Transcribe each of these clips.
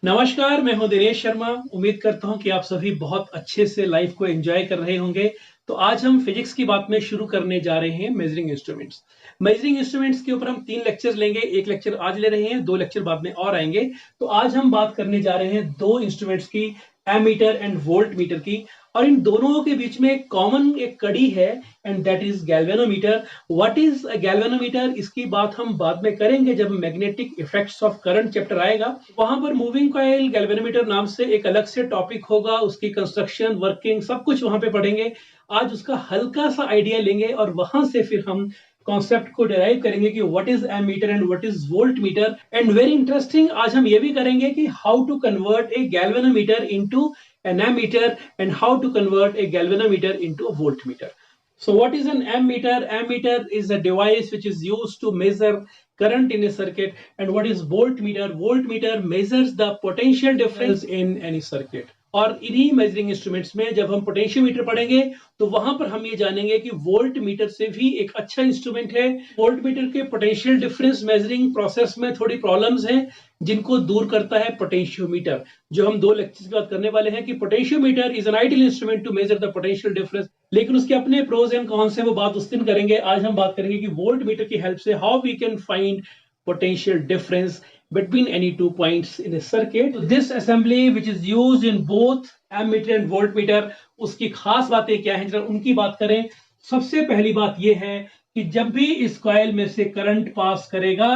नमस्कार, मैं हूं दिनेश शर्मा। उम्मीद करता हूं कि आप सभी बहुत अच्छे से लाइफ को एंजॉय कर रहे होंगे। तो आज हम फिजिक्स की बात में शुरू करने जा रहे हैं मेजरिंग इंस्ट्रूमेंट्स। मेजरिंग इंस्ट्रूमेंट्स के ऊपर हम 3 लेक्चर लेंगे। एक लेक्चर आज ले रहे हैं, 2 लेक्चर बाद में और आएंगे। तो आज हम बात करने जा रहे हैं 2 इंस्ट्रूमेंट्स की, एमीटर एंड वोल्ट मीटर की। और इन दोनों के बीच में एक कॉमन एक कड़ी है and that is galvanometer. What is a galvanometer, इसकी बात हम बाद में करेंगे जब magnetic effects of current chapter आएगा। वहां पर मूविंग कॉइल गैल्वेनोमीटर नाम से एक अलग से टॉपिक होगा, उसकी कंस्ट्रक्शन, वर्किंग, सब कुछ वहां पे पढ़ेंगे। आज उसका हल्का सा आइडिया लेंगे और वहां से फिर हम कॉन्सेप्ट को डिराइव करेंगे कि what is ammeter and what is volt meter. And very interesting, आज हम ये भी करेंगे कि how to convert a galvanometer into an ammeter and how to convert a galvanometer into a voltmeter. So what is an ammeter? Ammeter is a device which is used to measure current in a circuit. And what is voltmeter? Voltmeter measures the potential difference in any circuit. और इन्हीं measuring instruments में जब हम potentiometer पढ़ेंगे तो वहां पर हम ये जानेंगे कि वोल्ट मीटर से भी एक अच्छा इंस्ट्रूमेंट है। वोल्ट मीटर के पोटेंशियल डिफरेंस मेजरिंग प्रोसेस में थोड़ी प्रॉब्लम्स हैं जिनको दूर करता है पोटेंशियोमीटर, जो हम 2 लेक्चर्स की बात करने वाले हैं कि potentiometer is an ideal instrument to measure the potential difference. लेकिन उसके अपने प्रोज एंड कॉन्स हैं, वो बात उस दिन करेंगे। आज हम बात करेंगे कि वोल्ट मीटर की हेल्प से how we can find potential difference between any 2 points in a circuit. So this assembly which is used in both ammeter and voltmeter, उसकी खास बातें क्या हैं, जरा उनकी बात करें। सबसे पहली बात यह है कि जब भी इस कॉइल में से करंट पास करेगा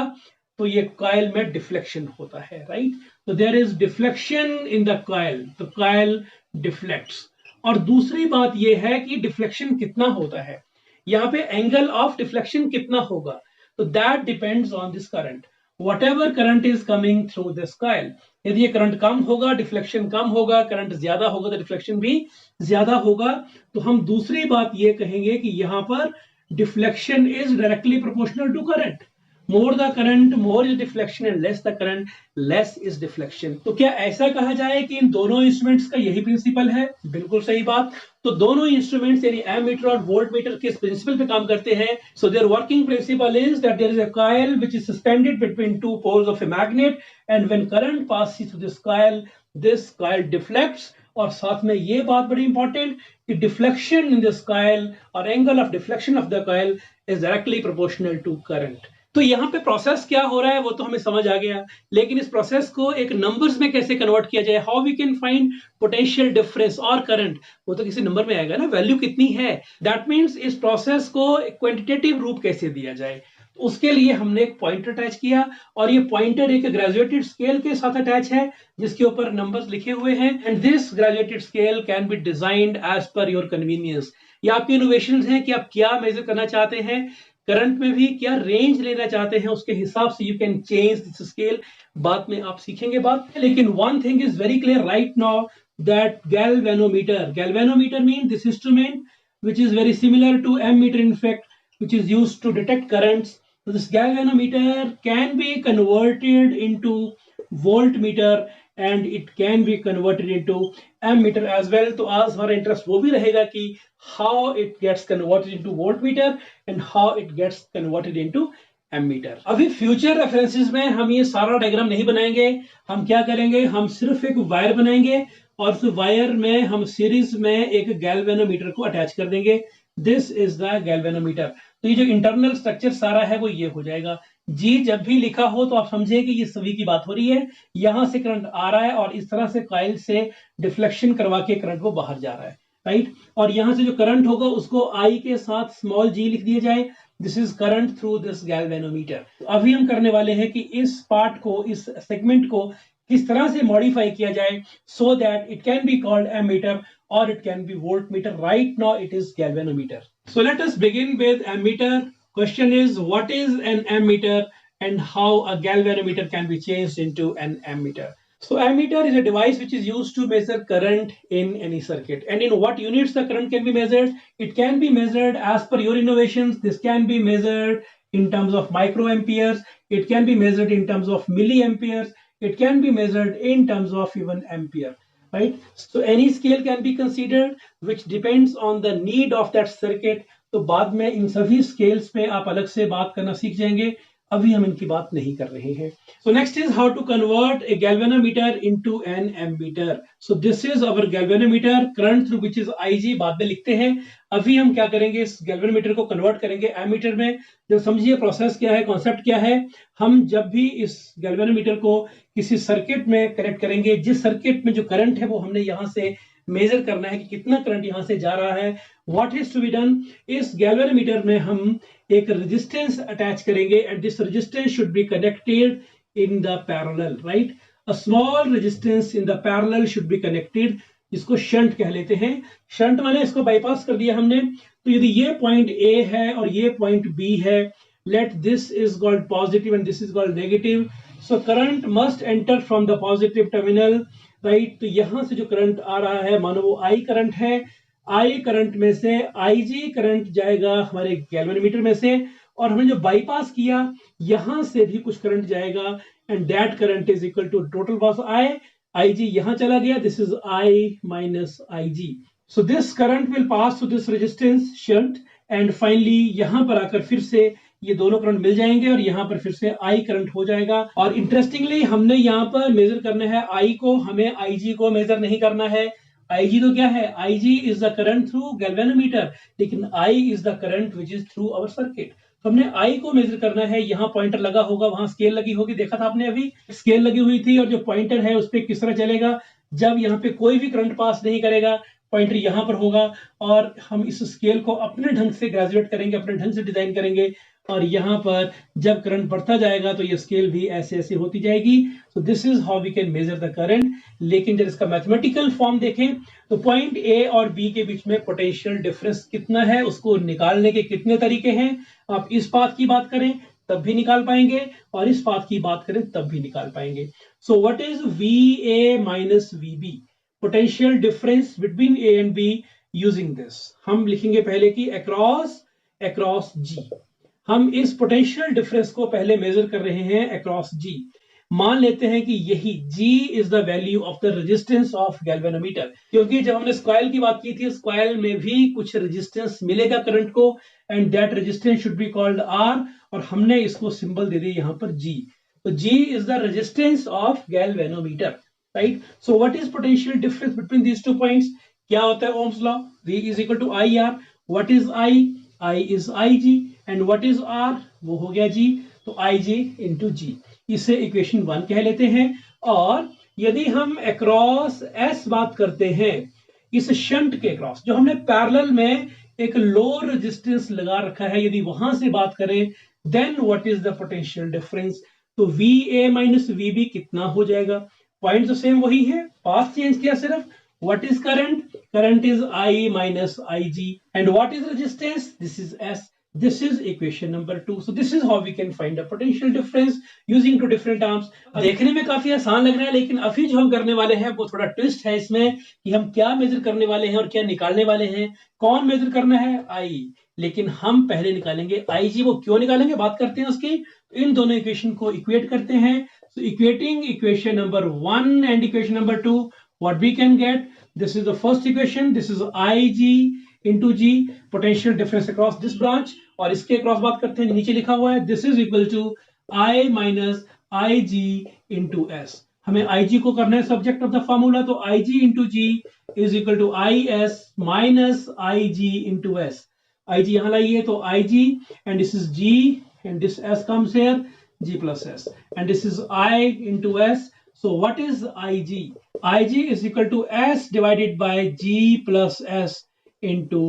तो ये कॉइल में डिफ्लेक्शन होता है, राइट। तो there is deflection in the coil, the coil deflects. और दूसरी बात यह है कि डिफ्लेक्शन कितना होता है, यहाँ पे एंगल ऑफ डिफ्लेक्शन कितना होगा। So that depends on this current. Whatever current is coming through this coil, यदि ये करंट कम होगा डिफ्लेक्शन कम होगा, करंट ज्यादा होगा तो डिफ्लेक्शन भी ज्यादा होगा। तो हम दूसरी बात ये कहेंगे कि यहाँ पर deflection is directly proportional to current. More the current more is deflection and less the current less is deflection. तो क्या ऐसा कहा जाए कि इन दोनों इंस्ट्रूमेंट्स का यही प्रिंसिपल है? बिल्कुल सही बात। तो दोनों इंस्ट्रूमेंट्स यानी एमीटर और वोल्टमीटर किस प्रिंसिपल पे काम करते हैं? So their working principle is that there is a coil which is suspended between 2 poles of a magnet and when current passes through this coil deflects. और साथ में ये बात बड़ी इंपॉर्टेंट कि डिफ्लेक्शन इन दिस कॉइल और angle of deflection of the coil is directly proportional to current. तो यहाँ पे प्रोसेस क्या हो रहा है वो तो हमें समझ आ गया, लेकिन इस प्रोसेस को एक नंबर्स में कैसे कन्वर्ट किया जाए, how we can find potential difference और करंट, वो तो किसी नंबर में आएगा ना, वैल्यू कितनी है। दैट मींस इस प्रोसेस को क्वांटिटेटिव रूप कैसे दिया जाए। उसके लिए हमने एक पॉइंटर अटैच किया और ये पॉइंटर एक ग्रेजुएटेड स्केल के साथ अटैच है जिसके ऊपर नंबर्स लिखे हुए हैं। And this graduated scale can be designed as per your convenience. ये आपके इनोवेशंस हैं कि आप क्या मेजर करना चाहते हैं, करंट में भी क्या रेंज लेना चाहते हैं, उसके हिसाब से you can change this scale. बाद में आप सीखेंगे बात। लेकिन one thing is very clear right now that galvanometer mean this instrument which is very similar to ammeter in fact, which is used to detect currents. So this galvanometer can be converted into voltmeter and it can be converted into ammeter as well. तो आज हमारा interest वो भी रहेगा कि how it gets converted into voltmeter and how it gets converted into ammeter. अभी future references में हम ये सारा डायग्राम नहीं बनाएंगे। हम क्या करेंगे, हम सिर्फ एक वायर बनाएंगे और उस वायर में हम सीरीज में एक गैल्वेनोमीटर को अटैच कर देंगे। This is the galvanometer. तो ये जो इंटरनल स्ट्रक्चर सारा है वो ये हो जाएगा। जी जब भी लिखा हो तो आप समझे कि ये सभी की बात हो रही है। यहां से करंट आ रहा है और इस तरह से कॉइल से डिफ्लेक्शन करवा के करंट वो बाहर जा रहा है, राइट। और यहां से जो करंट होगा उसको आई के साथ स्मॉल जी लिख दिया जाए। This is current through this galvanometer. अभी हम करने वाले हैं कि इस पार्ट को, इस सेगमेंट को किस तरह से मॉडिफाई किया जाए so that it can be called ammeter or it can be voltmeter. Right now it is galvanometer. So let us begin with ammeter. Question is, what is an ammeter and how a galvanometer can be changed into an ammeter? So ammeter is a device which is used to measure current in any circuit. And in what units the current can be measured? It can be measured as per your innovations. This can be measured in terms of microamperes. It can be measured in terms of milliamperes. It can be measured in terms of even ampere. Right? So any scale can be considered which depends on the need of that circuit. तो बाद में इन सभी scales पे आप अलग से बात करना सीख जाएंगे। अभी हम इनकी बात नहीं कर रहे हैं। So next is how to convert a galvanometer into an ammeter. So this is our galvanometer, current through which is IG बाद में लिखते हैं। अभी हम क्या करेंगे, इस गैल्वेनोमीटर को कन्वर्ट करेंगे एमीटर में। जब समझिए प्रोसेस क्या है, कॉन्सेप्ट क्या है। हम जब भी इस गैल्वेनोमीटर को किसी सर्किट में कनेक्ट करेंगे, जिस सर्किट में जो करंट है वो हमने यहां से मेजर करना है कि कितना करंट यहां से जा रहा है। What is to be done, इस गैल्वेनोमीटर में हम एक रेजिस्टेंस अटैच करेंगे and this resistance should be connected in the parallel, right. A small resistance in the parallel should be connected, जिसको शंट कह लेते हैं। शंट माने इसको बाईपास कर दिया हमने। तो यदि ये पॉइंट A है और ये पॉइंट B है, let this is called positive and this is called negative, so current must enter from the positive terminal, right। तो यहां से जो करंट आ रहा है, मानो वो I करंट है, I करंट में से IG करंट जाएगा हमारे गैल्वेनोमीटर में से, और हमने जो बाईपास किया यहां से भी कुछ करंट जाएगा and that current is equal to total loss IG यहां चला गया, this is I minus IG। So this current will pass to this resistance shunt and finally यहां पर आकर फिर से ये दोनों करंट मिल जाएंगे और यहां पर फिर से I करंट हो जाएगा। और इंटरेस्टिंगली हमने यहां पर मेजर करना है I को, हमें IG को मेजर नहीं करना है। IG तो क्या है, IG is the current through galvanometer, लेकिन I is the current which is through our circuit. तो हमने I को मेजर करना है। यहाँ पॉइंटर लगा होगा, वहां स्केल लगी होगी, देखा था आपने अभी, स्केल लगी हुई थी, और जो पॉइंटर है उस पर किस तरह चलेगा, जब यहाँ पे कोई भी करंट पास नहीं करेगा, पॉइंटर यहाँ पर होगा और हम इस स्केल को अपने ढंग से ग्रेजुएट करेंगे, अपने ढंग से डिजाइन करेंगे, और यहाँ पर जब करंट बढ़ता जाएगा तो ये स्केल भी ऐसे ऐसे होती जाएगी। So this is how we can measure the current. लेकिन जब इसका मैथमेटिकल फॉर्म देखें तो पॉइंट A और B के बीच में पोटेंशियल डिफरेंस कितना है, उसको निकालने के कितने तरीके हैं। आप इस पाथ की बात करें तब भी निकाल पाएंगे और इस पाथ की बात करें तब भी निकाल पाएंगे। सो what is VA minus VB, potential difference between A and B using this. हम लिखेंगे पहले कि अक्रॉस G। हम इस पोटेंशियल डिफरेंस को पहले मेजर कर रहे हैं अक्रॉस G। मान लेते हैं कि यही G is the value of the resistance of galvanometer, क्योंकि जब हमने स्क्वायर की बात की थी, स्क्वायर में भी कुछ रेजिस्टेंस मिलेगा करंट को and that resistance should be called R, और हमने इसको सिंबल दे दी यहाँ पर G। तो G is the resistance of galvanometer, right. So what is potential difference between these two points, क्या होता है ohm's law, V is equal to IR। What is I is IG and what is R, वो हो गया G, तो IG into G। इसे equation 1 कह लेते हैं। और यदि हम अक्रॉस S बात करते हैं, इस शंट के अक्रॉस जो हमने पैरेलल में एक लो रेजिस्टेंस लगा रखा है, यदि वहां से बात करें, then what is the potential difference. तो VA माइनस VB कितना हो जाएगा, पॉइंट तो सेम वही है, पाथ चेंज किया सिर्फ। What is current? Current is I minus IG. And what is resistance? This is S. This is equation number 2. So this is how we can find the potential difference using two different terms. देखने में काफी आसान लग रहा है, लेकिन अभी जो हम करने वाले हैं वो थोड़ा ट्विस्ट है इसमें, कि हम क्या मेजर करने वाले हैं और क्या निकालने वाले हैं। कौन मेजर करना है, I, लेकिन हम पहले निकालेंगे IG। वो क्यों निकालेंगे, बात करते हैं उसकी। इन दोनों इक्वेशन को इक्वेट करते हैं। So equating equation number 1 and equation number 2, what we can get, this is the first equation, this is IG into G, potential difference across this branch, और इसके अक्रॉस बात करते हैं, नीचे लिखा हुआ है this is equal to I minus IG into S। हमें IG को करना है सब्जेक्ट ऑफ द फार्मूला, तो IG into G is equal to IS minus IG into S। IG यहां लाइए तो IG and this is G and this S comes here, G plus S, and this is I into S। So what is IG? IG is equal to S divided by G plus S into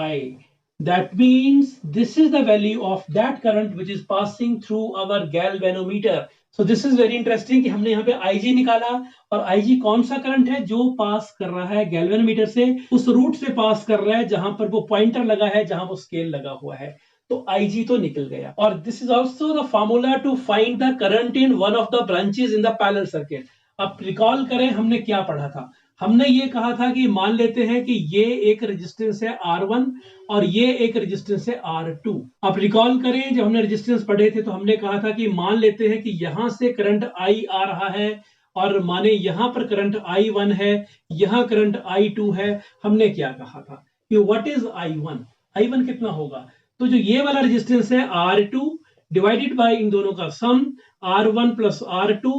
I. That means this is the value of that current which is passing through our galvanometer. So this is very interesting कि हमने यहाँ पे IG निकाला, और IG कौन सा current है, जो पास कर रहा है गैल्वेनोमीटर से, उस रूट से पास कर रहा है जहां पर वो पॉइंटर लगा है, जहां वो स्केल लगा हुआ है। तो IG तो निकल गया। और this is also the formula to find the current in one of the branches in the parallel circuit. अब रिकॉल करें हमने क्या पढ़ा था, हमने ये कहा था कि मान लेते हैं कि ये एक रेजिस्टेंस है R1 और ये एक रेजिस्टेंस है R2। आप रिकॉल करें, जब हमने रेजिस्टेंस पढ़े थे तो हमने कहा था कि मान लेते हैं कि यहां से करंट I आ रहा है, और माने यहां पर करंट I1 है, यहां करंट I2 है। हमने क्या कहा था कि व्हाट इज I1, I1 कितना होगा, तो जो ये वाला रेजिस्टेंस है R2 डिवाइडेड बाय इन दोनों का सम R1 plus R2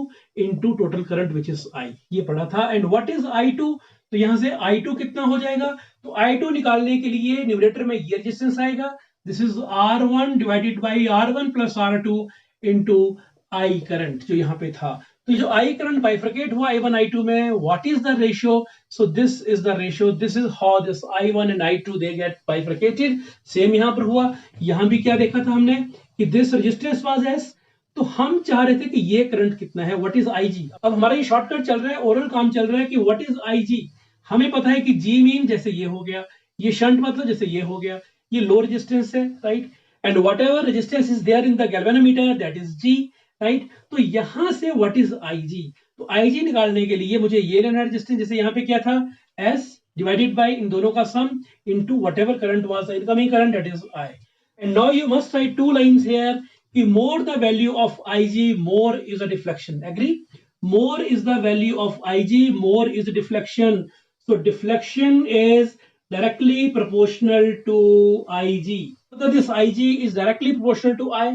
into total current which is I, ये पढ़ा था। एंड व्हाट इज I2, तो यहां से I2 कितना हो जाएगा, तो I2 निकालने के लिए न्यूमरेटर में ये रेजिस्टेंस आएगा, this is R1 divided by R1 plus R2 into I current जो यहाँ पे था। तो जो I करंट बाइफरकेट हुआ I1 I2 में, what is the ratio, so this is the ratio, this is how this I1 and I2 they get bifurcated. Same यहाँ पर हुआ, यहाँ भी क्या देखा था हमने कि दिस रेजिस्टेंस वाज एस, तो हम चाह रहे थे कि ये करंट कितना है, व्हाट इज IG। अब हमारा ये शॉर्टकट चल रहा है, ओरल काम चल रहा है कि व्हाट इज IG। हमें पता है कि G मीन जैसे ये हो गया, ये शंट मतलब जैसे ये हो गया, ये लो रेजिस्टेंस है, right, and whatever resistance is there in the galvanometer that is G, right. तो यहां से व्हाट इज IG, तो IG निकालने के लिए मुझे ये लेना रेजिस्टेंस, जैसे यहाँ पे क्या था S डिवाइडेड बाय इन दोनों का sum into whatever current was incoming current that is I। And now you must write two lines here कि more the value of IG, more is the deflection. Agree? More is the value of IG, more is the deflection. So deflection is directly proportional to IG. So this IG is directly proportional to I,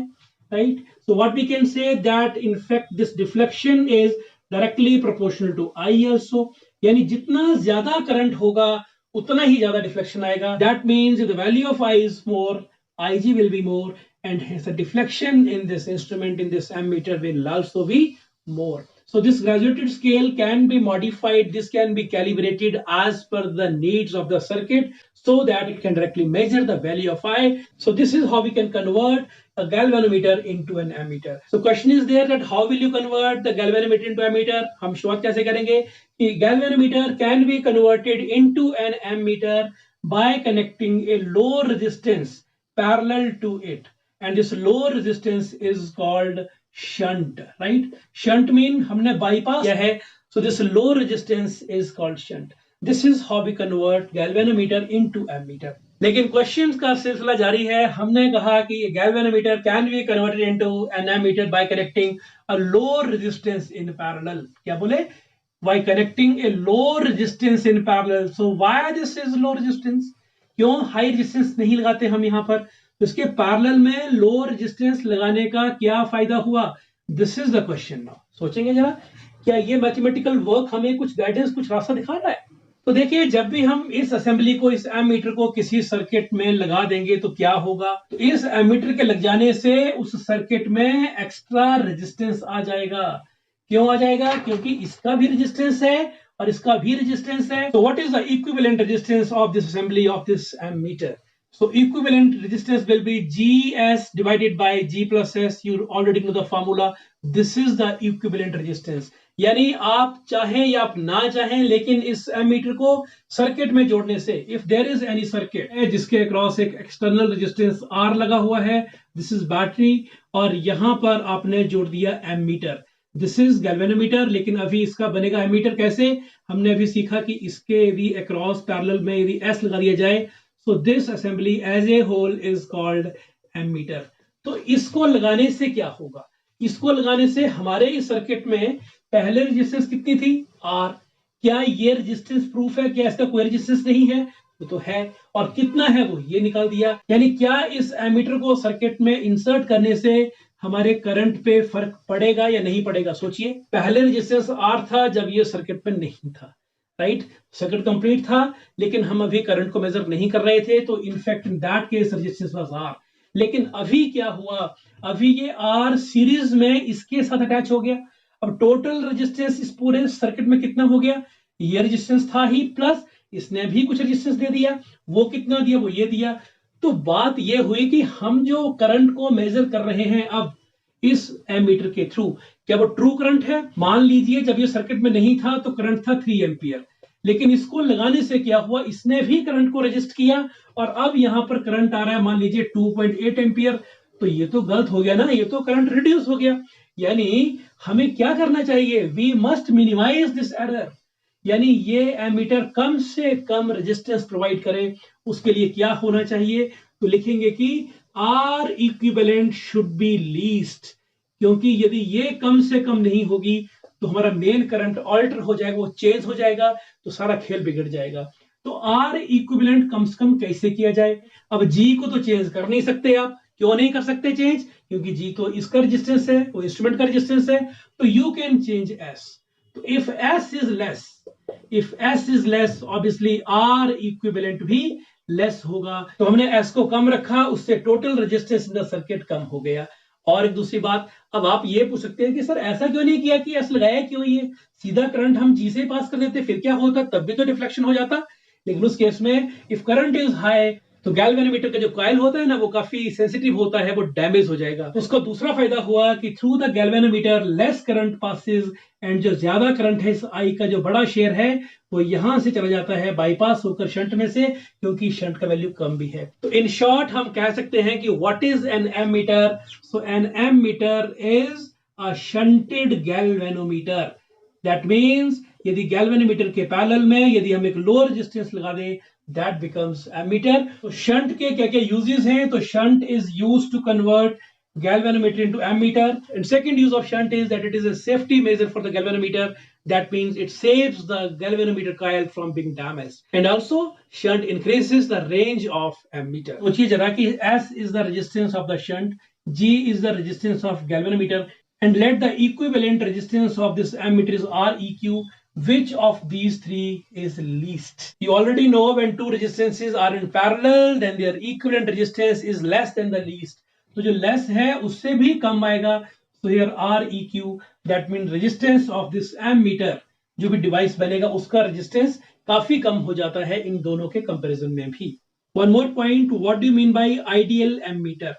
right? So what we can say that in fact this deflection is directly proportional to I also. यानी जितना ज्यादा current होगा उतना ही ज्यादा deflection आएगा. That means if the value of I is more, IG will be more, and hence the deflection in this instrument, in this ammeter, will also be more. So this graduated scale can be modified, this can be calibrated as per the needs of the circuit so that it can directly measure the value of I. So this is how we can convert a galvanometer into an ammeter. So question is there that how will you convert the galvanometer into ammeter? हम शुरुआत कैसे करेंगे कि galvanometer can be converted into an ammeter by connecting a low resistance parallel to it. And this low resistance is called shunt, right? Shunt mean हमने bypass किया है, so this low resistance is called shunt. This is how we convert galvanometer into ammeter. लेकिन questions का सिलसिला जारी है. हमने कहा कि galvanometer can be converted into an ammeter by connecting a low resistance in parallel. क्या बोले? By connecting a low resistance in parallel. So why this is low resistance? क्यों high resistance नहीं लगाते हम यहाँ पर? तो इसके पैरेलल में लो रेजिस्टेंस लगाने का क्या फायदा हुआ? This is the question now. सोचेंगे जरा, क्या ये मैथमेटिकल वर्क हमें कुछ गाइडेंस, कुछ रास्ता दिखा रहा है? तो देखिए, जब भी हम इस असेंबली को, इस एमीटर को किसी सर्किट में लगा देंगे तो क्या होगा, तो इस एमीटर के लग जाने से उस सर्किट में एक्स्ट्रा रेजिस्टेंस आ जाएगा. क्यों आ जाएगा? क्योंकि इसका भी रेजिस्टेंस है और इसका भी रेजिस्टेंस है. तो what is the equivalent resistance of this assembly of this ammeter? So equivalent resistance will be GS divided by G plus S. You already know the formula. This is the equivalent resistance. यानी आप चाहें या आप ना चाहें, लेकिन इस ammeter को सर्किट में जोड़ने से, if there is any circuit जिसके अक्रॉस एक एक्सटर्नल रेजिस्टेंस R लगा हुआ है, this is बैटरी, और यहां पर आपने जोड़ दिया एमीटर, दिस इज गैल्वेनोमीटर. लेकिन अभी इसका बनेगा एमीटर कैसे? हमने अभी सीखा कि इसके यदि अक्रॉस पैरेलल में यदि S लगा दिया जाए, so this assembly as a whole is called ammeter. तो इसको लगाने से क्या होगा? इसको लगाने से हमारे इस सर्किट में पहले रेजिस्टेंस कितनी थी? R. क्या ये रेजिस्टेंस प्रूफ है? क्या इसका कोई रेजिस्टेंस नहीं है? वो तो है. और कितना है वो ये निकाल दिया. यानी क्या इस एमीटर को सर्किट में इंसर्ट करने से हमारे करंट पे फर्क पड़ेगा या नहीं पड़ेगा? सोचिए, पहले रेजिस्टेंस R था जब ये सर्किट में नहीं था, राइट, सर्किट कंप्लीट था, लेकिन हम अभी करंट को मेजर नहीं कर रहे थे, तो in fact in that case resistance was R. लेकिन अभी क्या हुआ? अभी ये R सीरीज में इसके साथ अटैच हो गया. अब टोटल रेजिस्टेंस इस पूरे सर्किट में कितना हो गया? ये रेजिस्टेंस था ही, प्लस इसने भी कुछ रेजिस्टेंस दे दिया. वो कितना दिया? वो ये दिया. तो बात ये हुई कि हम जो करंट को मेजर कर रहे हैं अब इस एमीटर के थ्रू, क्या वो ट्रू करंट है? मान लीजिए जब ये सर्किट में नहीं था तो करंट था 3 एम्पियर, लेकिन इसको लगाने से क्या हुआ? इसने भी करंट को रजिस्ट किया और अब यहां पर करंट आ रहा है मान लीजिए 2.8 एम्पियर. तो ये तो गलत हो गया ना, ये तो करंट रिड्यूस हो गया. यानी हमें क्या करना चाहिए? We must minimize this error. यानी ये एमीटर कम से कम रेजिस्टेंस प्रोवाइड करे. उसके लिए क्या होना चाहिए? तो लिखेंगे कि R equivalent should be least, क्योंकि यदि ये कम से कम नहीं होगी तो हमारा मेन करंट ऑल्टर हो जाएगा, वो चेंज हो जाएगा, तो सारा खेल बिगड़ जाएगा. तो R इक्विवेलेंट कम से कम कैसे किया जाए? अब G को तो चेंज कर नहीं सकते आप, क्यों नहीं कर सकते चेंज? क्योंकि जी तो इसका रेजिस्टेंस है, वो इंस्ट्रूमेंट का रेजिस्टेंस है, तो यू कैन चेंज एस। तो if S is less obviously R equivalent भी लेस होगा। तो हमने एस को कम रखा, उससे total resistance in the circuit कम हो गया। और एक दूसरी बात, अब आप ये पूछ सकते हैं कि सर ऐसा क्यों नहीं किया कि एस लगाया क्यों? ये सीधा करंट हम जी से पास कर देते, फिर क्या होता? तब भी तो डिफ्लेक्शन हो जाता। लेकिन उस केस में इफ करंट इज हाई तो गैल्वेनोमीटर का जो कॉइल होता है ना, वो काफी सेंसिटिव होता है, वो डैमेज हो जाएगा। उसका दूसरा फायदा हुआ कि through the galvanometer less current passes, and जो ज्यादा करंट है, इस आई का जो बड़ा शेयर है, वो यहां से चला जाता है बाईपास होकर शंट में से, क्योंकि शंट का वैल्यू कम भी है। तो इन शॉर्ट हम कह सकते हैं कि what is an ammeter? So an ammeter is a shunted galvanometer. That means यदि गैल्वेनोमीटर के पैरेलल में यदि हम एक लो रेजिस्टेंस लगा दें, that becomes ammeter. तो शंट के क्या क्या यूजेस हैं? तो shunt is used to convert galvanometer into ammeter, and second use of shunt is that it is a safety measure for the galvanometer. That means it saves the galvanometer coil from being damaged, and also shunt increases the range of ammeter. सोचिए जरा कि S is the resistance of the shunt, G is the resistance of galvanometer, and let the equivalent resistance of this ammeter is Req. Which of these three is least? You already know when two resistances are in parallel, then their equivalent resistance is less than the least. तो जो less है उससे भी कम आएगा. So here Req, that means resistance of this ammeter, जो भी device बनेगा उसका रेजिस्टेंस काफी कम हो जाता है इन दोनों के कंपैरिजन में भी. One more point, what do you mean by ideal ammeter?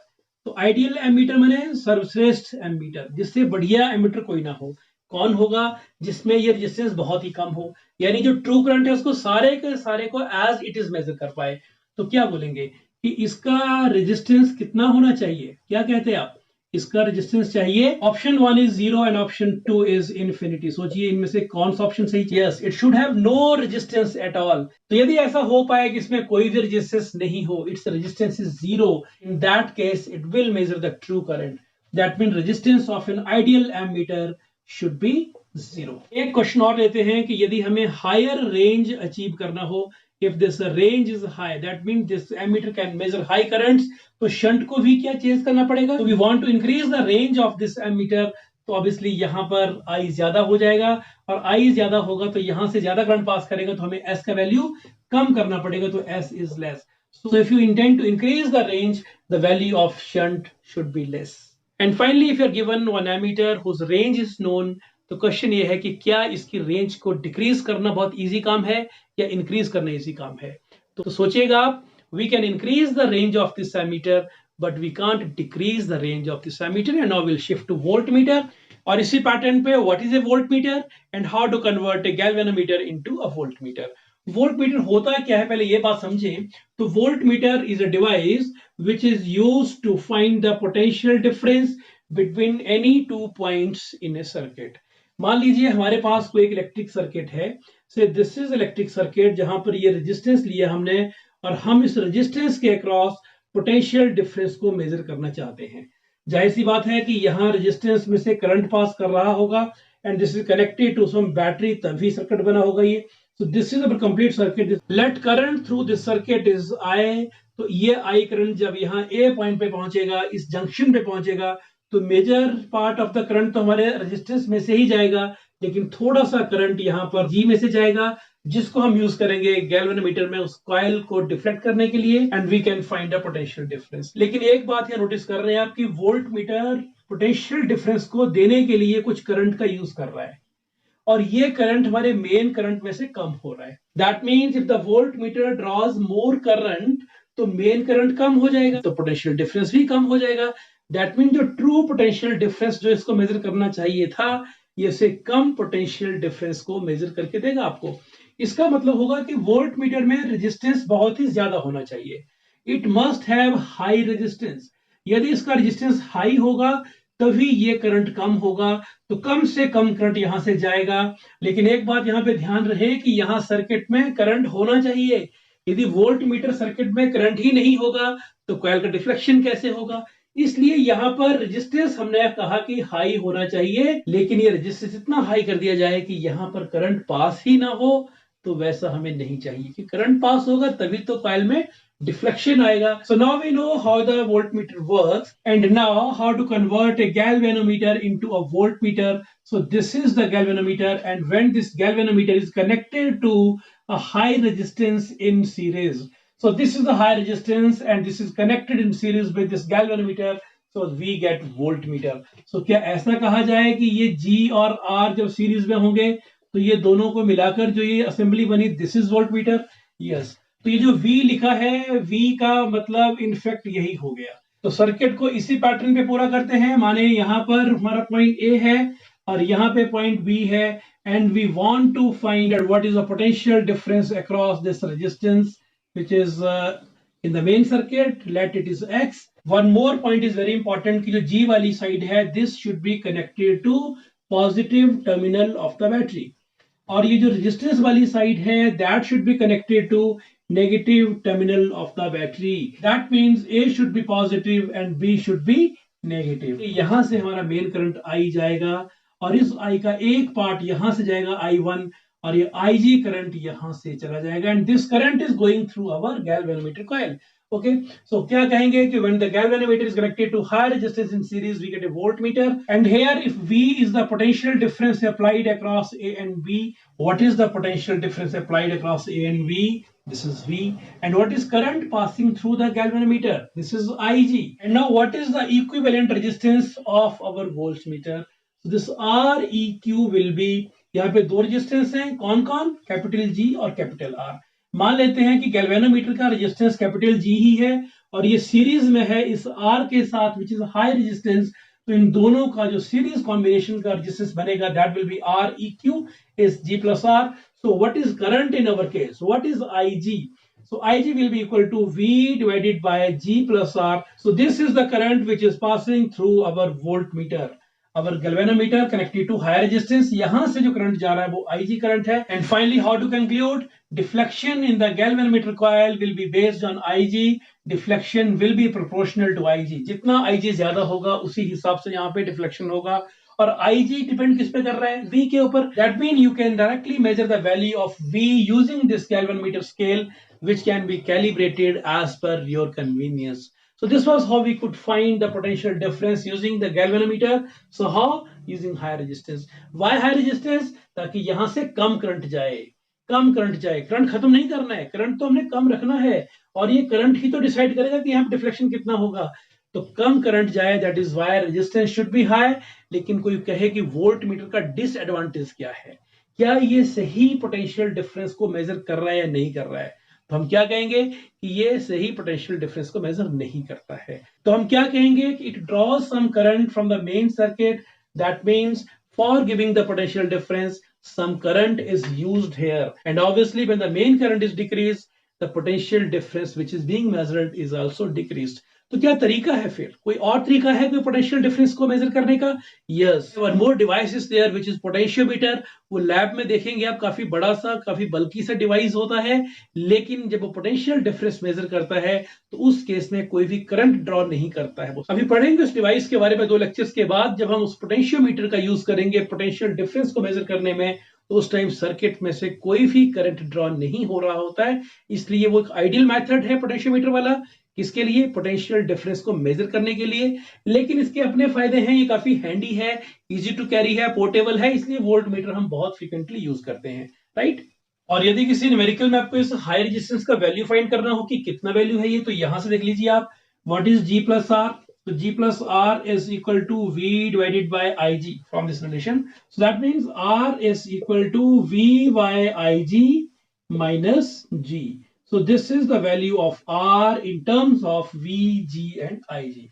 तो आइडियल एमीटर माने सर्वश्रेष्ठ एमीटर, जिससे बढ़िया एमीटर कोई ना हो. कौन होगा? जिसमें ये रेजिस्टेंस बहुत ही कम हो, यानी जो ट्रू करंट है उसको सारे के सारे को एज इट इज मेजर कर पाए. तो क्या बोलेंगे कि इसका रेजिस्टेंस कितना होना चाहिए? क्या कहते हैं आप? इसका रेजिस्टेंस चाहिए, option 1 is 0 and option 2 is infinity. सोचिए इनमें से कौन सा ऑप्शन सही? Yes, it should have no resistance at all. तो यदि ऐसा हो पाए कि इसमें कोई भी रेजिस्टेंस नहीं हो, its resistance is 0, in that case it will measure the true current. That mean resistance of an ideal ammeter should be 0. एक क्वेश्चन और लेते हैं कि यदि हमें हायर रेंज अचीव करना हो, if this range is high, that means this ammeter can measure high currents, तो शंट को भी क्या चेंज करना पड़ेगा? तो we want to increase the range of this ammeter, तो ऑब्वियसली यहाँ पर I ज्यादा हो जाएगा, और I ज्यादा होगा तो यहाँ से ज्यादा करंट पास करेगा, तो हमें S का वैल्यू कम करना पड़ेगा, तो S is less. So if you intend to increase the range, the value of shunt should be less. And finally, if you are given one ammeter whose range is known, तो question ये है कि क्या इसकी range को decrease करना बहुत easy काम है या इंक्रीज करना इजी काम है? तो सोचिएगा आप, we can increase the range of this ammeter, but we can't decrease the range of this ammeter. And now we'll shift to voltmeter. और इसी पैटर्न पे what is a voltmeter and how to convert a galvanometer into a voltmeter. Voltmeter होता क्या है, पहले ये बात समझें. तो voltmeter is a device which is used to find the potential difference between any two points in a circuit. मान लीजिए हमारे पास कोई एक इलेक्ट्रिक सर्किट है, से दिस इज इलेक्ट्रिक सर्किट, जहां पर ये रेजिस्टेंस लिया हमने, और हम इस रेजिस्टेंस के अक्रॉस पोटेंशियल डिफरेंस को मेजर करना चाहते हैं. जाहिर सी बात है कि यहाँ रेजिस्टेंस में से करंट पास कर रहा होगा, and this is connected to some battery, तभी सर्किट बना होगा ये. So this is a complete circuit. Let current through this circuit is I. तो ये I करंट जब यहाँ A पॉइंट पे पहुंचेगा, इस जंक्शन पे पहुंचेगा, तो major part of the current तो हमारे रेजिस्टेंस में से ही जाएगा, लेकिन थोड़ा सा करंट यहाँ पर G में से जाएगा, जिसको हम यूज करेंगे गैल्वेनोमीटर में उस कॉइल को डिफ्लेक्ट करने के लिए, and we can find a potential difference. लेकिन एक बात यहाँ नोटिस कर रहे हैं आप कि वोल्टमीटर पोटेंशियल डिफरेंस को देने के लिए कुछ करंट का यूज कर रहा है, और ये करंट हमारे मेन करंट में से कम हो रहा है. That means if the voltmeter draws more current, तो मेन करंट कम हो जाएगा, तो पोटेंशियल डिफरेंस भी कम हो जाएगा. दैट मीन्स जो ट्रू पोटेंशियल डिफरेंस जो इसको मेजर करना चाहिए था, ये से कम पोटेंशियल डिफरेंस को मेजर करके देगा आपको. इसका मतलब होगा कि वोल्टमीटर में रेजिस्टेंस बहुत ही ज्यादा होना चाहिए. It must have high resistance. यदि इसका रेजिस्टेंस हाई होगा तभी ये करंट कम होगा, तो कम से कम करंट यहां से जाएगा. लेकिन एक बात यहां पे ध्यान रहे कि यहां सर्किट में करंट होना चाहिए. यदि वोल्टमीटर सर्किट में करंट ही नहीं होगा तो कॉइल का डिफ्लेक्शन कैसे होगा? इसलिए यहां पर रेजिस्टेंस हमने कहा कि हाई होना चाहिए, लेकिन ये रेजिस्टेंस इतना हाई कर दिया जाए कि यहां पर करंट पास ही ना हो, तो वैसा हमें नहीं चाहिए कि करंट पास होगा तभी तो कॉइल में डिफ्लेक्शन आएगा. So now we know how the voltmeter works, and now how to convert a galvanometer into a voltmeter. So this is the galvanometer, and when this galvanometer is connected to a high resistance in series, so this is the high resistance and this is connected in series with this galvanometer, so we get voltmeter. So क्या ऐसा कहा जाए कि ये G और R जब series में होंगे तो ये दोनों को मिलाकर जो ये असेंबली बनी, दिस इज वोल्टमीटर. यस, तो ये जो V लिखा है, V का मतलब इनफैक्ट यही हो गया. तो सर्किट को इसी पैटर्न पे पूरा करते हैं. माने यहाँ पर हमारा पॉइंट A है और यहाँ पे पॉइंट B है, and we want to find out what is the potential difference across this resistance which is in the main circuit. Let it is X. One more point is very important कि जो G वाली side है, this should be connected to positive terminal of the battery, और ये जो resistance वाली side है, that should be connected to negative terminal of the battery. That means A should be positive and B should be negative. यहां से हमारा main current I जाएगा और इस I का एक पार्ट यहां से जाएगा I1 और ये IG करंट यहां से चला जाएगा, and this current is going through our galvanometer coil. Okay, so क्या कहेंगे कि when the galvanometer is connected to high resistance in series, we get a voltmeter, and here if V is the potential difference applied across A and B, what is the potential difference applied across A and B? This is V. And what is current passing through the galvanometer? This is IG. And now what is the equivalent resistance of our voltmeter? So this Req will be, यहाँ पे दो resistance हैं, कौन कौन? Capital G और capital R. मान लेते हैं कि गैल्वेनोमीटर का रेजिस्टेंस कैपिटल G ही है और ये सीरीज में है इस R के साथ, विच इज हाई रेजिस्टेंस. तो इन दोनों का जो सीरीज कॉम्बिनेशन का रेजिस्टेंस बनेगा, that will be Req is G plus R. So what is current in our case? What is IG? So IG will be equal to V divided by G plus R. So this is the current which is passing through our voltmeter. Our galvanometer connected to higher resistance. यहाँ से जो current जा रहा है वो IG current है. And finally, how to conclude? Deflection in the galvanometer coil will be based on IG. Deflection will be proportional to IG. जितना IG ज्यादा होगा उसी हिसाब से यहाँ पे डिफ्लेक्शन होगा. और IG डिपेंड किस पे कर रहा है? V के ऊपर. That means you can directly measure the value of V using this galvanometer scale, which can be calibrated as per your convenience. So this was how we could find the potential difference using the galvanometer. So how? Using high resistance. Why high resistance? ताकि यहाँ से कम current जाए, कम current जाए. Current खत्म नहीं करना है, current तो हमने कम रखना है, और ये करंट ही तो डिसाइड करेगा कि यहाँ पे डिफ्लेक्शन कितना होगा. तो कम करंट जाए, that is why resistance should be high. लेकिन कोई कहे कि वोल्टमीटर का डिसएडवांटेज क्या है, क्या ये सही पोटेंशियल डिफरेंस को मेजर कर रहा है या नहीं कर रहा है? तो हम क्या कहेंगे कि ये सही पोटेंशियल डिफरेंस को मेजर नहीं करता है. तो हम क्या कहेंगे कि it draws some current from the main circuit. That means for giving the potential difference some current is used here, and obviously when the main current is decreased, the potential difference which is being measured is also decreased. तो क्या तरीका है फिर? कोई और तरीका है कोई पोटेंशियल डिफरेंस को मेजर करने का? Yes, one more device is there which is potentiometer. वो लैब में देखेंगे आप, काफी बड़ा सा, काफी बल्कि सा डिवाइस होता है, लेकिन जब वो पोटेंशियल डिफरेंस मेजर करता है तो उस केस में कोई भी करंट ड्रॉ नहीं करता है. अभी पढ़ेंगे उस डिवाइस के बारे में 2 लेक्चर्स के बाद, जब हम उस पोटेंशियोमीटर का यूज करेंगे पोटेंशियल डिफरेंस को मेजर करने में, तो उस टाइम सर्किट में से कोई भी करंट ड्रॉ नहीं हो रहा होता है. इसलिए वो एक आइडियल मेथड है पोटेंशियोमीटर वाला. किसके लिए? पोटेंशियल डिफरेंस को मेजर करने के लिए. लेकिन इसके अपने फायदे हैं, ये काफी हैंडी है, इजी टू कैरी है, पोर्टेबल है, इसलिए वोल्टमीटर हम बहुत फ्रीक्वेंटली यूज करते हैं, राइट. और यदि किसी न्यूमेरिकल में आपको इस हाई रेजिस्टेंस का वैल्यू फाइंड करना हो कि कितना वैल्यू है ये, तो यहां से देख लीजिए आप, what is G plus R. So G plus R is equal to V divided by IG from this relation. So that means R is equal to V by IG minus G. So this is the value of R in terms of V, G and IG.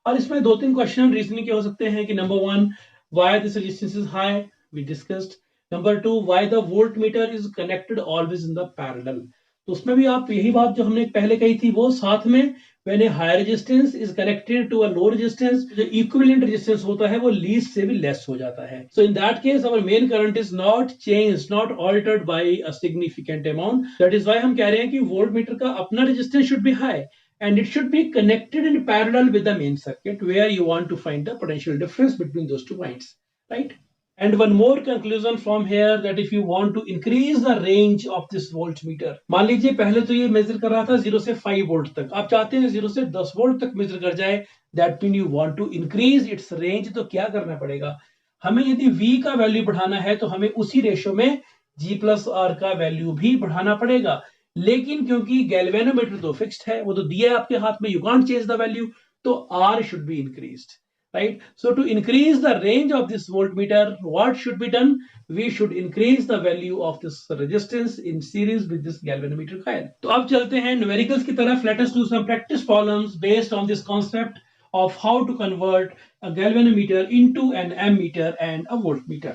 और इसमें 2-3 question reasoning के हो सकते हैं कि number 1, why this resistance is high, we discussed. Number 2, why the voltmeter is connected always in the parallel. तो उसमें भी आप यही बात जो हमने पहले कही थी वो साथ में, when a high resistance is connected to a low resistance, जो equivalent resistance होता है वो least से भी less हो जाता है. So in that case our main current is not changed, not altered by a significant amount. That is why हम कह रहे हैं कि voltmeter का अपना resistance should be high and it should be connected in parallel with the main circuit where you want to find the potential difference between those 2 points, right? And one more conclusion from here that if you want to increase the range of this voltmeter, मान लीजिए पहले तो ये major कर रहा था 0 से 5 volt तक, आप चाहते हैं 0 से 10 वोल्ट तक मेजर कर जाए, that mean you want to increase its range, तो क्या करना पड़ेगा हमें, यदि V का वैल्यू बढ़ाना है तो हमें उसी रेशो में G प्लस R का वैल्यू भी बढ़ाना पड़ेगा। लेकिन क्योंकि गैल्वेनोमीटर तो फिक्स्ड है, वो तो दिया है आपके हाथ में, you can't change the value, तो R should be increased, right? So to increase the range of this voltmeter, what should be done? We should increase the value of this resistance in series with this galvanometer coil. तो अब चलते हैं numericals की तरफ. Let us do some practice problems based on this concept of how to convert a galvanometer into an ammeter and a voltmeter.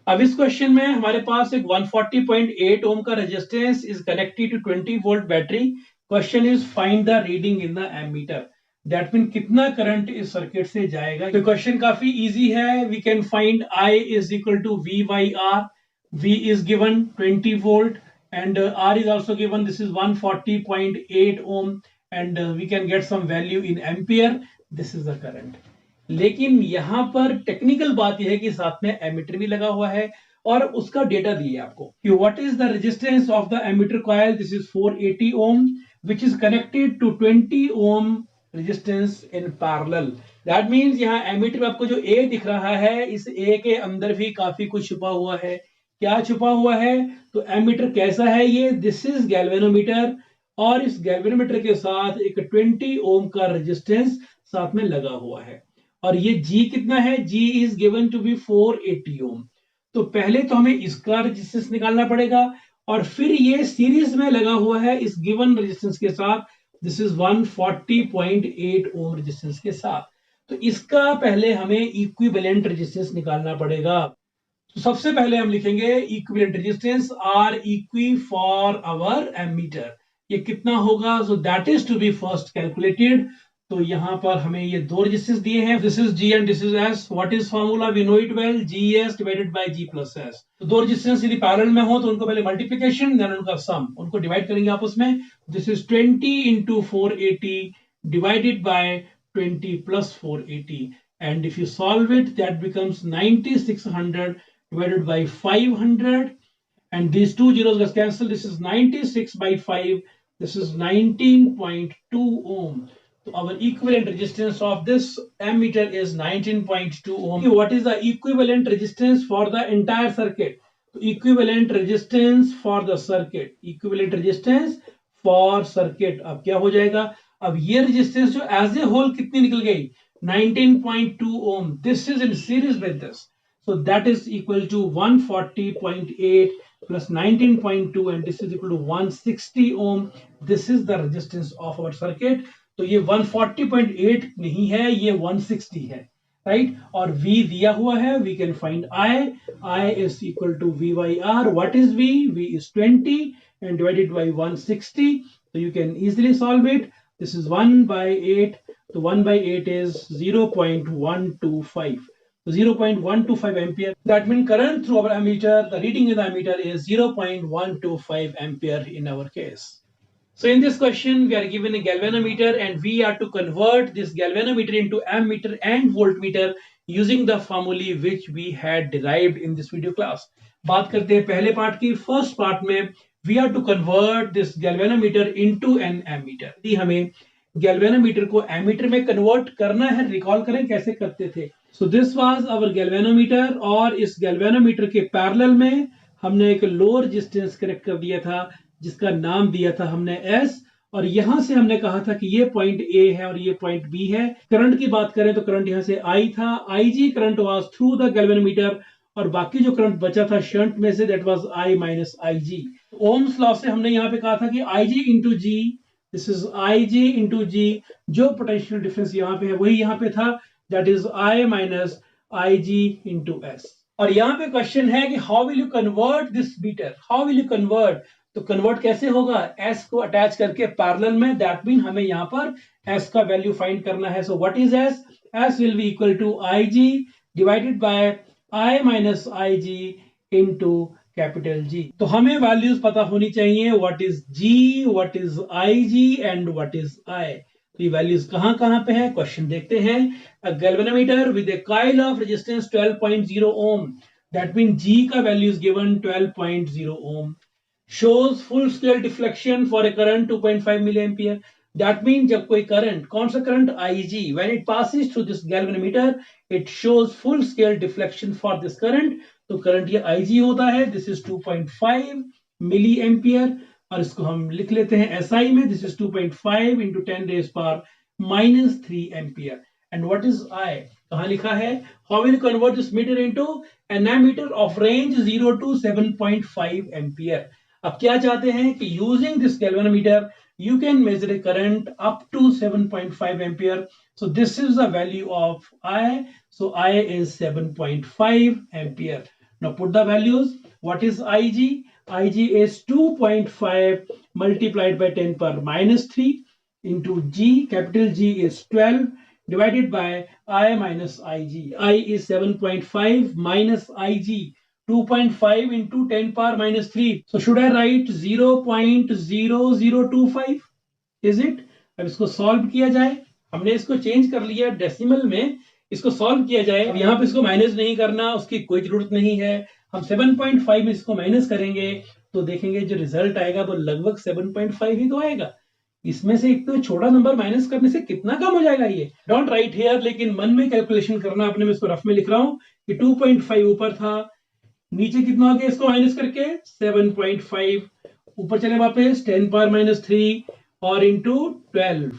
अब इस question में हमारे पास एक 140.8 ओम का resistance is connected to 20 volt battery. Question is find the reading in the ammeter. That mean कितना current इस circuit से जाएगा. तो क्वेश्चन काफी इजी है. We can find I is equal to V by R. V is given 20 volt and R is also given. This is 140.8 ohm and we can get some value in ampere. This is the current. लेकिन यहां पर technical बात यह है कि साथ में ammeter भी लगा हुआ है और उसका डेटा दिए आपको कि what is the resistance of the ammeter coil. This is 480 ohm which is connected to 20 ohm resistance in parallel. That means यहां एमीटर में आपको जो ए दिख रहा है, इस ए के अंदर भी काफी कुछ छुपा हुआ है. क्या छुपा हुआ है? तो एमीटर कैसा है ये? दिस इज गैल्वेनोमीटर और इस गैल्वेनोमीटर के साथ एक 20 ओम का रेजिस्टेंस साथ में लगा हुआ है. और ये G कितना है? G is given to be 480 ohm. तो पहले तो हमें इसका रेजिस्टेंस निकालना पड़ेगा और फिर ये सीरीज में लगा हुआ है इस गिवन रेजिस्टेंस के साथ. दिस इज 140.8 ओम रेजिस्टेंस के साथ. तो इसका पहले हमें इक्विवेलेंट रेजिस्टेंस निकालना पड़ेगा. तो सबसे पहले हम लिखेंगे equivalent resistance R equi for our ammeter. ये कितना होगा? So that is to be first calculated. तो यहां पर हमें ये दो रेजिस्टेंस दिए हैं. This is G and this is S. What is formula? We know it well. GS divided by G plus S. तो दो रेजिस्टेंस यदि पैरेलल में हो तो उनको पहले मल्टीप्लिकेशन देन उनका सम, उनको डिवाइड करेंगे आपस में. This is 20 into 480 divided by 20 plus 480 and if you solve it that becomes 9600 divided by 500 and these two zeros get cancelled. This is 96 by 5. This is 19.2 ohm. So our equivalent resistance of this ammeter is 19.2 ohm. What is the equivalent resistance for the entire circuit? So equivalent resistance for the circuit. Equivalent resistance for circuit. अब क्या हो जाएगा? अब ये resistance जो as a whole कितनी निकल गई? 19.2 ohm. This is in series with this. So that is equal to 140.8 plus 19.2 and this is equal to 160 ohm. This is the resistance of our circuit. तो ये 140.8 नहीं है, ये 160 है, राइट? और V दिया हुआ है. We can find I is equal to V by R. What is V? V is 20 and divided by 160. So you can easily solve it. This is 1 by 8. So 1 by 8 is 0.125. So 0.125 ampere. That means current through our ammeter, the reading in the ammeter is 0.125 ampere in our case. So in this question, we are given a galvanometer and we are to convert this galvanometer into ammeter and voltmeter using the formulae which we had derived in this video class. बात करते हैं पहले part की. First part में we are to convert this galvanometer into an ammeter. यदि हमें galvanometer को ammeter में convert करना है, रिकॉल करें कैसे करते थे. So this was our galvanometer और इस galvanometer के पैरेलल में हमने एक लो रेजिस्टेंस कनेक्ट कर दिया था जिसका नाम दिया था हमने S और यहां से हमने कहा था कि ये पॉइंट A है और ये पॉइंट B है. करंट की बात करें तो करंट यहां से I था. IG current was through the galvanometer और बाकी जो करंट बचा था शंट में से that was I minus IG. Ohm's law से हमने यहाँ पे कहा था कि IG into G, this is IG into G. जो पोटेंशियल डिफरेंस यहाँ पे है वही यहाँ पे था, that is I minus IG into S. और यहाँ पे क्वेश्चन है कि how will you convert this meter? How will you convert? तो कन्वर्ट कैसे होगा? S को अटैच करके पैरेलल में. दैट मीन हमें यहाँ पर S का वैल्यू फाइंड करना है. So what is S? S will be equal to IG divided by I minus IG into capital G. तो हमें वैल्यूज पता होनी चाहिए. What is G, what is IG and what is I. तो ये values कहां पे है? क्वेश्चन देखते हैं. A galvanometer with a coil of resistance 12.0 ohm. That means G का value is given 12.0 ohm. Shows full scale deflection for a current 2.5 milliampere. That means जब कोई current, कौन सा current Ig, when it passes through this galvanometer, it shows full scale deflection for this current. तो current ये Ig होता है. This is 2.5 milliampere और इसको हम लिख लेते हैं SI में. This is 2.5 into 10 raised power minus 3 ampere. And what is I? कहाँ लिखा है? How will you convert this meter into an ammeter of range 0 to 7.5 ampere? अब क्या चाहते हैं कि using this galvanometer you can measure a current up to 7.5 ampere. So this is the value of I. So I is 7.5 ampere. Now put the values. What is Ig? Ig is 2.5 multiplied by 10 power minus 3 into G. Capital G is 12 divided by I minus Ig. I is 7.5 minus Ig. 2.5 into 10 power minus 3. So should I write 0.0025? Is it? अब इसको solve किया जाए. हमने इसको change कर लिया decimal में. इसको सॉल्व किया जाए. अब यहाँ पे इसको माइनस नहीं करना, उसकी कोई जरूरत नहीं है. हम 7.5 में इसको माइनस करेंगे तो देखेंगे जो रिजल्ट आएगा वो लगभग 7.5 ही तो आएगा. इसमें से एक तो छोटा नंबर माइनस करने से कितना कम हो जाएगा ये. डोंट राइट हियर, लेकिन मन में कैलकुलेशन करना अपने. मैं इसको रफ में लिख रहा हूँ कि 2.5 ऊपर था, नीचे कितना हो गया इसको माइनस करके 7.5, ऊपर चले वापस 10 पावर माइनस 3 और इंटू 12.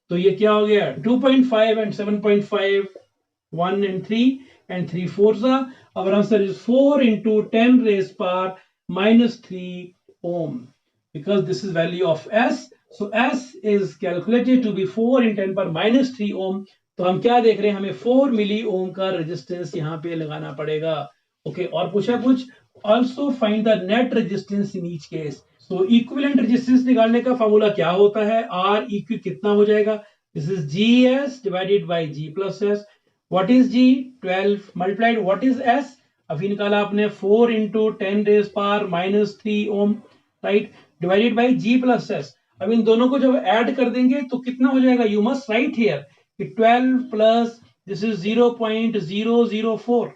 तो ये क्या हो गया 2.5 and 7.5, 1 and 3 and 3 fours. Our answer is 4 into 10 raised power minus 3 ohm, because this is value of S. So S is calculated to be 4 in 10 power minus 3 ohm. तो हम क्या देख रहे हैं, हमें 4 मिली ओम का रेजिस्टेंस यहाँ पे लगाना पड़ेगा. ओके, और पूछा कुछ, also find the net resistance in each case. So equivalent resistance निकालने का फॉर्मूला क्या होता है, आर इक्वी कितना हो जाएगा. This is G S divided by G plus S. What is G, 12 multiplied what is S, अभी निकाला आपने 4 into 10 raise power minus 3 ohm, right, divided by G plus S. अब इन दोनों को जब ऐड कर देंगे तो कितना हो जाएगा, you must right here 12 plus this is 0.004,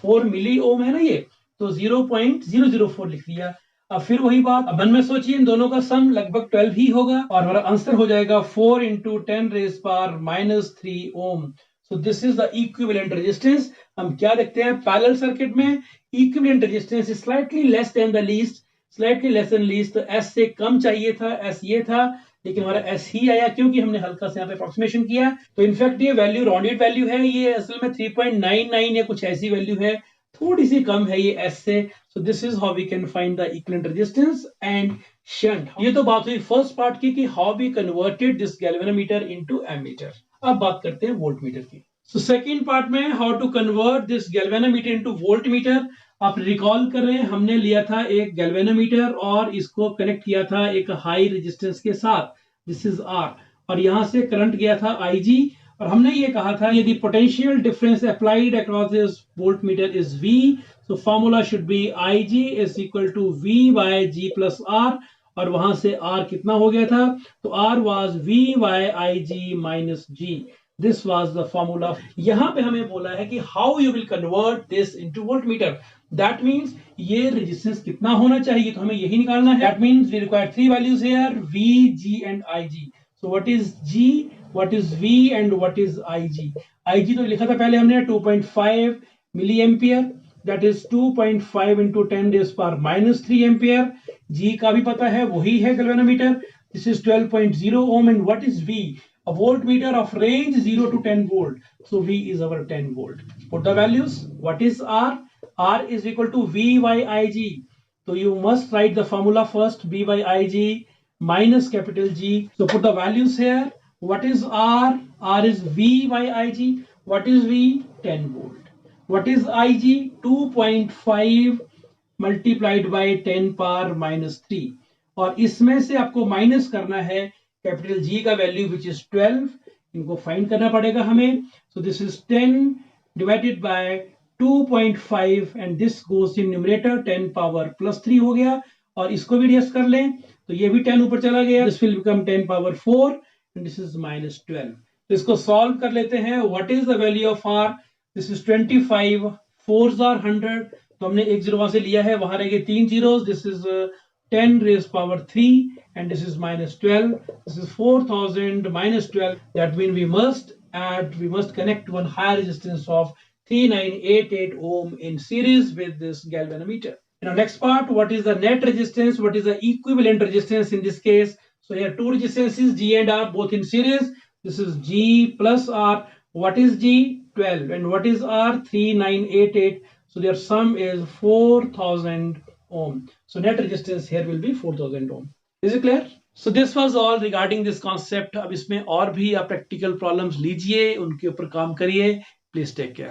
4 मिली ओम है ना ये, तो 0.004 लिख दिया. अब फिर वही बात, अब मन में सोचिए इन दोनों का सम लगभग 12 ही होगा और हमारा आंसर हो जाएगा 4 into 10 raise power minus 3 ohm. So this is the equivalent resistance. हम क्या देखते हैं पैरेलल सर्किट में, equivalent resistance is slightly less than the least, slightly less than least. तो एस से कम चाहिए था, एस ये था, लेकिन हमारा एस ही आया क्योंकि हमने हल्का से यहाँ पे अप्रोक्सीमेशन किया. तो इनफैक्ट ये वैल्यू राउंडेड वैल्यू है, ये असल में 3.99 या कुछ ऐसी वैल्यू है, थोड़ी सी कम है ये एस से. So this is how we can find the equivalent resistance and shunt. ये तो बात हुई फर्स्ट पार्ट की कि how we converted this galvanometer into ammeter. अब बात करते हैं वोल्टमीटर की. सो सेकंड पार्ट में how to convert this galvanometer into voltmeter. आप रिकॉल कर रहे हैं, हमने लिया था एक गैल्वेनोमीटर और इसको कनेक्ट किया था एक हाई रेजिस्टेंस के साथ, दिस इज आर, और यहां से करंट गया था आईजी. और हमने ये कहा था यदि potential difference applied across this voltmeter is V, so formula should be IG is equal to V by G plus R. और वहां से आर कितना हो गया था, तो R was V by I G minus G. This was the formula. यहां पे हमें बोला है कि how you will convert this into voltmeter. That means ये रेजिस्टेंस कितना होना चाहिए, तो हमें यही निकालना है. That means we require three values here, V, G and IG. So what is G, what is V and what is IG. IG तो लिखा था पहले हमने 2.5 milli ampere, that is 2.5 into 10 raised power minus 3 ampere. G का भी पता है, वही है galvanometer. This is 12.0 ohm. And what is V, a voltmeter of range 0 to 10 volt. So V is our 10 volt. Put the values. What is R? R is equal to V by Ig. So you must write the formula first, V by Ig minus capital G. So put the values here. What is R? R is V by Ig. What is V? 10 volt. What is Ig? 2.5 multiplied by 10 power minus 3. और इसमें से आपको minus करना है capital G का value which is 12. इनको find करना पड़ेगा हमें. सो this is 10 divided by 2.5 and this goes in numerator, 10 power plus 3 हो गया. और इसको भी एडजस्ट कर लें तो ये भी 10 ऊपर चला गया, this will become 10 power 4 and this is minus 12. तो इसको सॉल्व कर लेते हैं. What is the value of R, this is 25, 4s are 100, तो हमने एक जीरो वहां से लिया है, वहां रहेंगे 3 zeros. This is 10 raised power 3 and this is minus 12. This is 4000 minus 12. That means we must connect one higher resistance of 3988 ohm in series with this galvanometer. Now next part, what is the net resistance? What is the equivalent resistance in this case? So here two resistances G and R both in series. This is G plus R. What is G? 12. And what is R? 3988. So their sum is 4000 ohm. So net resistance here will be 4000 ohm. Is it clear? So this was all regarding this concept. अब इसमें और भी आप practical problems लीजिए, उनके ऊपर काम करिए. Please take care.